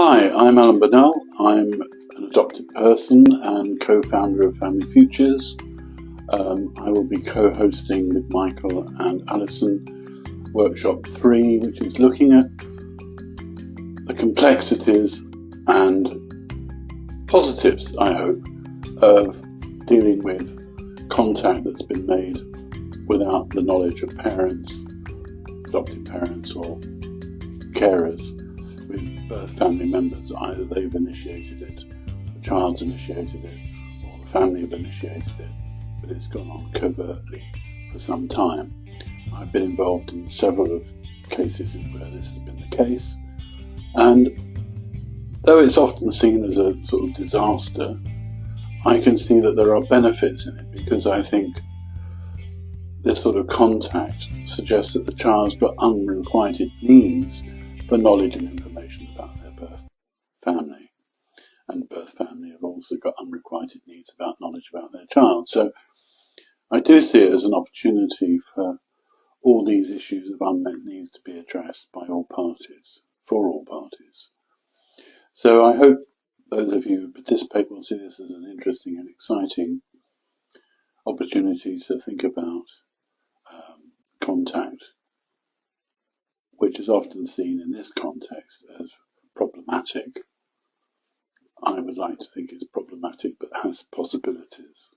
Hi, I'm Alan Burnell. I'm an adopted person and co-founder of Family Futures. I will be co-hosting with Michael and Alison Workshop 3, which is looking at the complexities and positives, I hope, of dealing with contact that's been made without the knowledge of parents, adopted parents or carers, with birth family members. Either they've initiated it, the child's initiated it, or the family have initiated it, but it's gone on covertly for some time. I've been involved in several of cases where this has been the case, and though it's often seen as a sort of disaster, I can see that there are benefits in it, because I think this sort of contact suggests that the child's got unrequited needs for knowledge and information about their birth family. And birth family have also got unrequited needs about knowledge about their child. So I do see it as an opportunity for all these issues of unmet needs to be addressed by all parties, for all parties. So I hope those of you who participate will see this as an interesting and exciting opportunity to think about contact, which is often seen in this context as problematic. I would like to think it's problematic, but has possibilities.